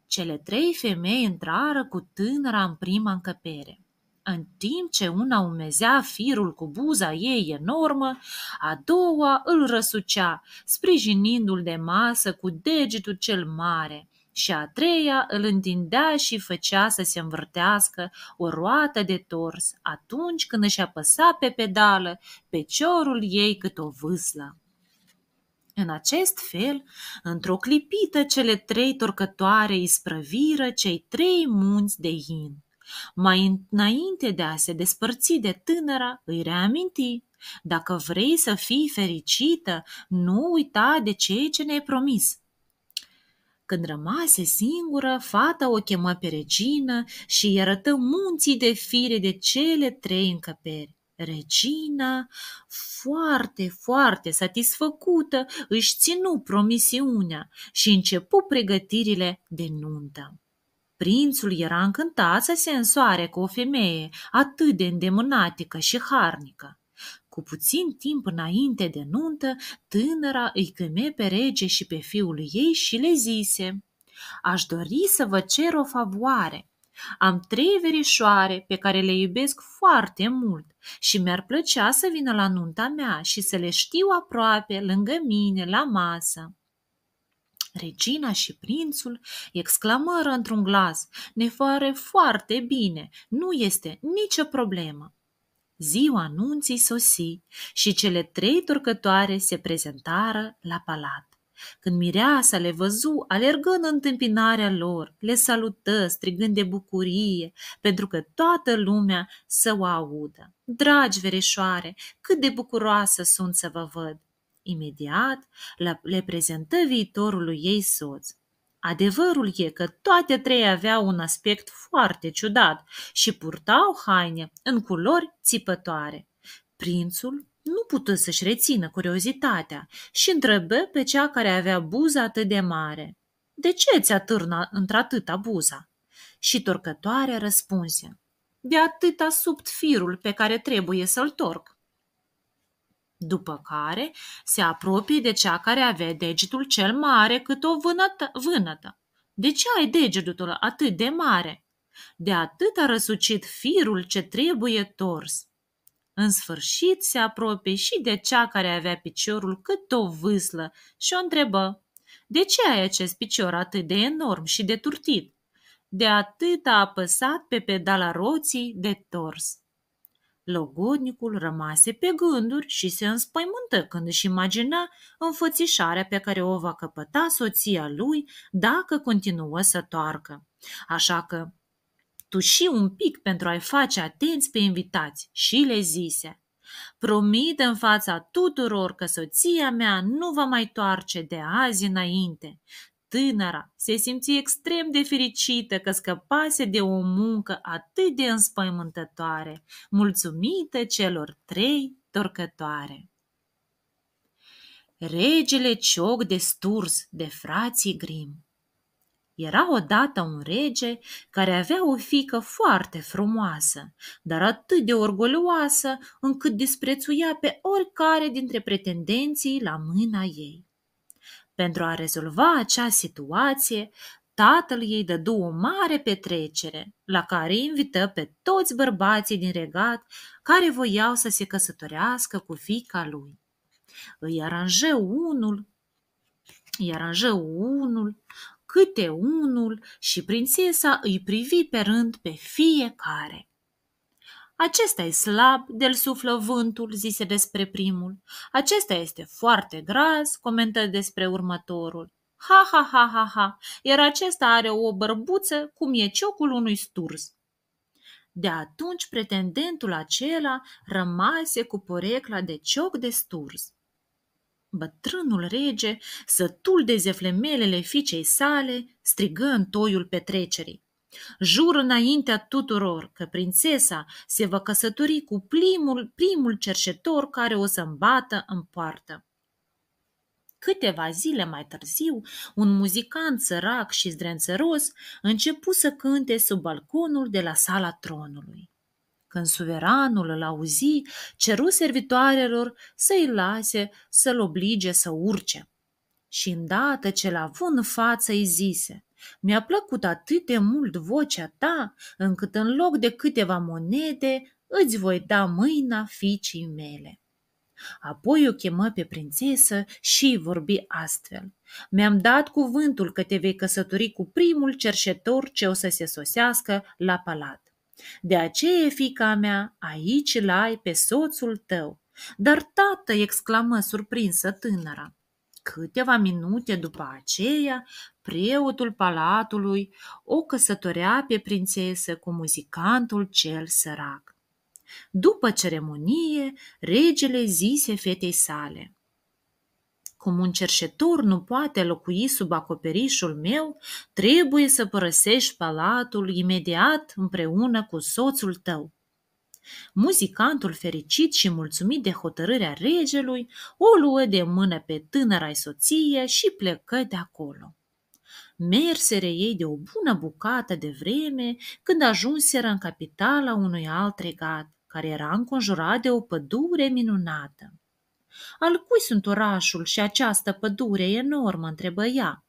Cele 3 femei intrară cu tânăra în prima încăpere. În timp ce una umezea firul cu buza ei enormă, a doua îl răsucea, sprijinindu-l de masă cu degetul cel mare, și a treia îl întindea și făcea să se învârtească o roată de tors atunci când își apăsa pe pedală peciorul ei cât o vâslă. În acest fel, într-o clipită, cele 3 torcătoare isprăviră cei 3 munți de in. Mai înainte de a se despărți de tânăra, îi reaminti: "Dacă vrei să fii fericită, nu uita de ceea ce ne-ai promis." Când rămase singură, fata o chemă pe regină și îi arătă munții de fire de cele 3 încăperi. Regina, foarte, foarte satisfăcută, își ținu promisiunea și începu pregătirile de nuntă. Prințul era încântat să se însoare cu o femeie atât de îndemânatică și harnică. Cu puțin timp înainte de nuntă, tânăra îi cheme pe rege și pe fiul ei și le zise: "Aș dori să vă cer o favoare. Am 3 verișoare pe care le iubesc foarte mult și mi-ar plăcea să vină la nunta mea și să le știu aproape lângă mine la masă." Regina și prințul exclamără într-un glas: "Ne pare foarte bine, nu este nicio problemă." Ziua anunții sosi și cele 3 torcătoare se prezentară la palat. Când mireasa le văzu, alergă în întâmpinarea lor, le salută strigând de bucurie, pentru că toată lumea să o audă: "Dragi verișoare, cât de bucuroasă sunt să vă văd!" Imediat le prezentă viitorului ei soț. Adevărul e că toate 3 aveau un aspect foarte ciudat și purtau haine în culori țipătoare. Prințul nu putea să-și rețină curiozitatea și întrebă pe cea care avea buza atât de mare: "De ce ți atârnă într-atâta buza?" Și torcătoarea răspunse: "De atâta subt firul pe care trebuie să-l torc." După care se apropie de cea care avea degetul cel mare cât o vânătă. "De ce ai degetul atât de mare?" "De atât a răsucit firul ce trebuie tors." În sfârșit se apropie și de cea care avea piciorul cât o vâslă și o întrebă: "De ce ai acest picior atât de enorm și de turtit?" "De atât a apăsat pe pedala roții de tors." Logodnicul rămase pe gânduri și se înspăimântă când își imagina înfățișarea pe care o va căpăta soția lui dacă continuă să toarcă. Așa că tuși un pic pentru a-i face atenți pe invitați și le zise: "Promit în fața tuturor că soția mea nu va mai toarce de azi înainte. tânăra se simți extrem de fericită că scăpase de o muncă atât de înspăimântătoare, mulțumită celor 3 torcătoare. Regele Cioc de Sturs de frații Grim. Era odată un rege care avea o fiică foarte frumoasă, dar atât de orgolioasă încât disprețuia pe oricare dintre pretendenții la mâna ei. Pentru a rezolva acea situație, tatăl ei dădu o mare petrecere, la care invită pe toți bărbații din regat care voiau să se căsătorească cu fiica lui. Îi aranjă unul, câte unul și prințesa îi privi pe rând pe fiecare. Acesta-i slab, de-l suflă vântul, zise despre primul. Acesta este foarte gras, comentă despre următorul. Ha, ha, ha, ha, ha, iar acesta are o bărbuță cum e ciocul unui sturs. De atunci pretendentul acela rămase cu porecla de cioc de sturs. Bătrânul rege, sătul de zeflemelele fiicei sale, strigă în toiul petrecerii. Jur înaintea tuturor că prințesa se va căsători cu primul cerșetor care o să-mi bată în poartă. Câteva zile mai târziu, un muzicant sărac și zdrențăros începu să cânte sub balconul de la sala tronului. Când suveranul îl auzi, ceru servitoarelor să-i lase să-l oblige să urce. Și îndată ce l-a în față îi zise: mi-a plăcut atât de mult vocea ta, încât în loc de câteva monede îți voi da mâina fiicii mele. Apoi o chemă pe prințesă și vorbi astfel: mi-am dat cuvântul că te vei căsători cu primul cerșetor ce o să se sosească la palat. De aceea, fiica mea, aici l-ai pe soțul tău. Dar, tată, exclamă surprinsă tânăra. Câteva minute după aceea, preotul palatului o căsătorea pe prințesă cu muzicantul cel sărac. După ceremonie, regele zise fetei sale: cum un cerșetor nu poate locui sub acoperișul meu, trebuie să părăsești palatul imediat împreună cu soțul tău. Muzicantul, fericit și mulțumit de hotărârea regelui, o luă de mână pe tânăra-i soție și plecă de acolo. Merseră ei de o bună bucată de vreme când ajunseră în capitala unui alt regat, care era înconjurat de o pădure minunată. Al cui sunt orașul și această pădure enormă, întrebă ea.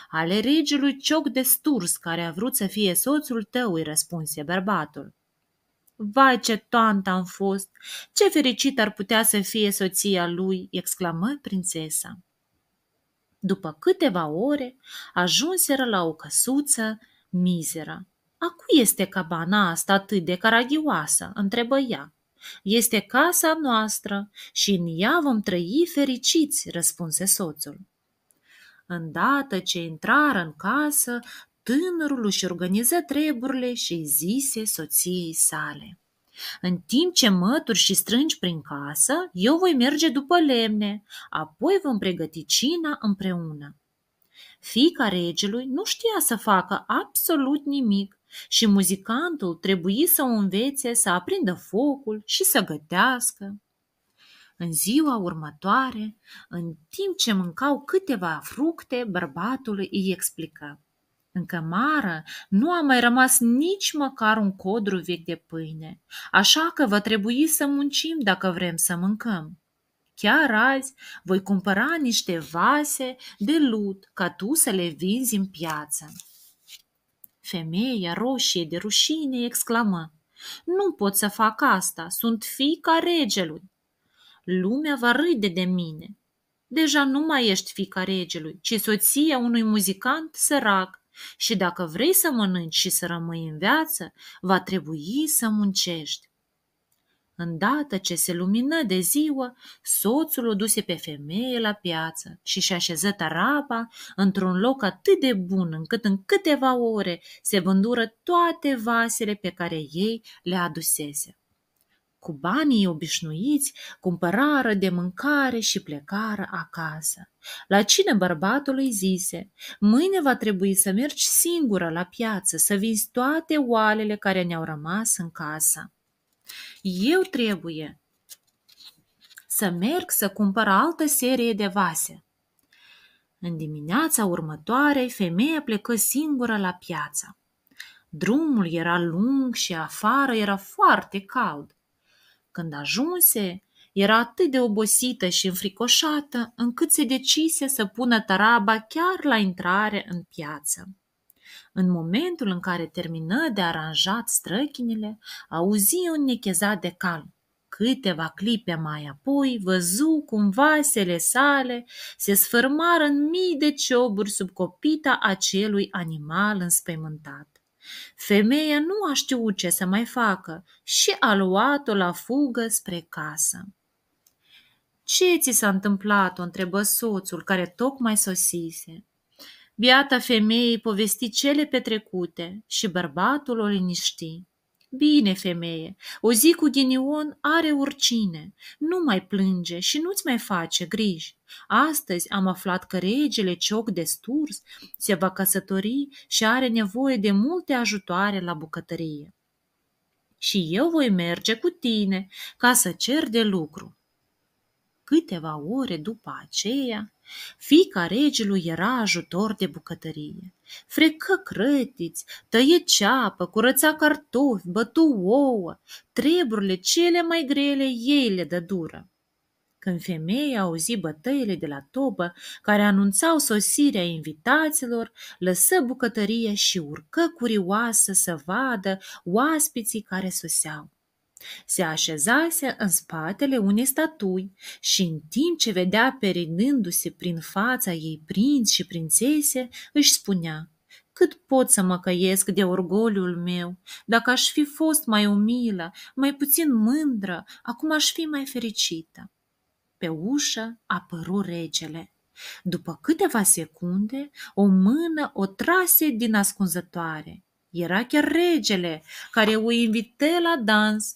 Ale regelui Cioc de Sturs, care a vrut să fie soțul tău, îi răspunse bărbatul. Vai, ce toantă am fost! Ce fericit ar putea să fie soția lui, exclamă prințesa. După câteva ore, ajunseră la o căsuță mizeră. A cui este cabana asta atât de caragioasă, întrebă ea. Este casa noastră și în ea vom trăi fericiți, răspunse soțul. Îndată ce intrară în casă, tânărul își organiză treburile și îi zise soției sale: în timp ce mături și strângi prin casă, eu voi merge după lemne, apoi vom pregăti cina împreună. Fiica regelui nu știa să facă absolut nimic și muzicantul trebuie să o învețe să aprindă focul și să gătească. În ziua următoare, în timp ce mâncau câteva fructe, bărbatul îi explică: în cămară nu a mai rămas nici măcar un codru vechi de pâine, așa că va trebui să muncim dacă vrem să mâncăm. Chiar azi voi cumpăra niște vase de lut ca tu să le vinzi în piață. Femeia, roșie de rușine, exclamă: nu pot să fac asta, sunt fiica regelui. Lumea va râde de mine. Deja nu mai ești fiica regelui, ci soția unui muzicant sărac și dacă vrei să mănânci și să rămâi în viață, va trebui să muncești. Îndată ce se lumină de ziua, soțul o duse pe femeie la piață și și așeză taraba într-un loc atât de bun încât în câteva ore se vândură toate vasele pe care ei le adusese. Cu banii obișnuiți, cumpărară de mâncare și plecară acasă. La cină bărbatul îi zise: mâine va trebui să mergi singură la piață, să vinzi toate oalele care ne-au rămas în casă. Eu trebuie să merg să cumpăr altă serie de vase. În dimineața următoare, femeia plecă singură la piață. Drumul era lung și afară era foarte cald. Când ajunse, era atât de obosită și înfricoșată, încât se decise să pună taraba chiar la intrare în piață. În momentul în care termină de aranjat străchinile, auzi un nechezat de cal. Câteva clipe mai apoi văzu cum vasele sale se sfârmară în mii de cioburi sub copita acelui animal înspăimântat. Femeia nu a știut ce să mai facă și a luat-o la fugă spre casă. Ce ți s-a întâmplat?" o întrebă soțul, care tocmai sosise. Biata femeie povesti cele petrecute și bărbatul o liniști. Bine, femeie, o zi cu ghinion are urcine, nu mai plânge și nu-ți mai face griji. Astăzi am aflat că regele Cioc de Sturs se va căsători și are nevoie de multe ajutoare la bucătărie. Și eu voi merge cu tine ca să cer de lucru. Câteva ore după aceea, fiica regelui era ajutor de bucătărie. Frecă crătiți, tăie ceapă, curăța cartofi, bătu ouă, treburile cele mai grele ei le dădură. Când femeia auzi bătăile de la tobă, care anunțau sosirea invitaților, lăsă bucătăria și urcă curioasă să vadă oaspeții care soseau. Se așezase în spatele unei statui și în timp ce vedea perinându-se prin fața ei prinți și prințese, își spunea: cât pot să mă căiesc de orgoliul meu? Dacă aș fi fost mai umilă, mai puțin mândră, acum aș fi mai fericită. Pe ușă apăru regele. După câteva secunde, o mână o trase din ascunzătoare. Era chiar regele, care o invită la dans.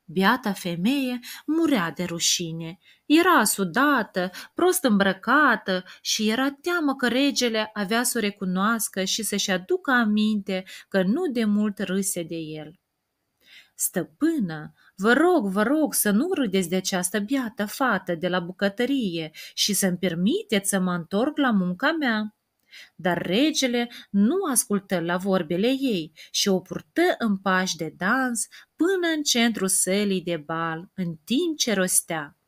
Biata femeie murea de rușine, era sudată, prost îmbrăcată și era teamă că regele avea să o recunoască și să-și aducă aminte că nu de mult râse de el. Stăpână, vă rog să nu râdeți de această biată fată de la bucătărie și să-mi permiteți să mă întorc la munca mea. Dar regele nu ascultă la vorbele ei și o purtă în pași de dans până în centrul sălii de bal, în timp ce rostea: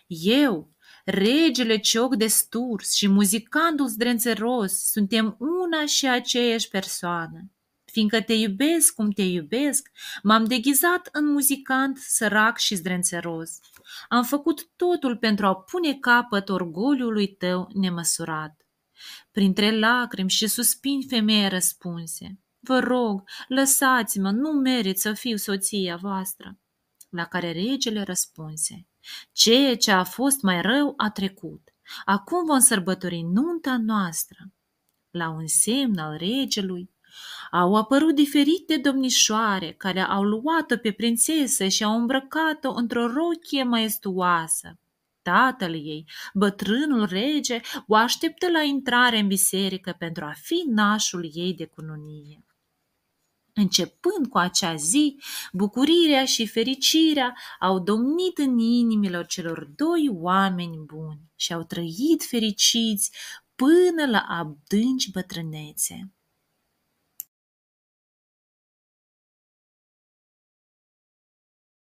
eu, regele Cioc de Sturs și muzicantul zdrențăros, suntem una și aceeași persoană. Fiindcă te iubesc cum te iubesc, m-am deghizat în muzicant sărac și zdrențăros. Am făcut totul pentru a pune capăt orgoliului tău nemăsurat. Printre lacrimi și suspini, femeia răspunse: vă rog, lăsați-mă, nu merit să fiu soția voastră. La care regele răspunse: ceea ce a fost mai rău a trecut. Acum vom sărbători nunta noastră. La un semn al regelui, au apărut diferite domnișoare care au luat-o pe prințesă și au îmbrăcat-o într-o rochie maestuoasă. Tatăl ei, bătrânul rege, o așteptă la intrare în biserică pentru a fi nașul ei de cununie. Începând cu acea zi, bucurirea și fericirea au domnit în inimile celor doi oameni buni și au trăit fericiți până la adânci bătrânețe.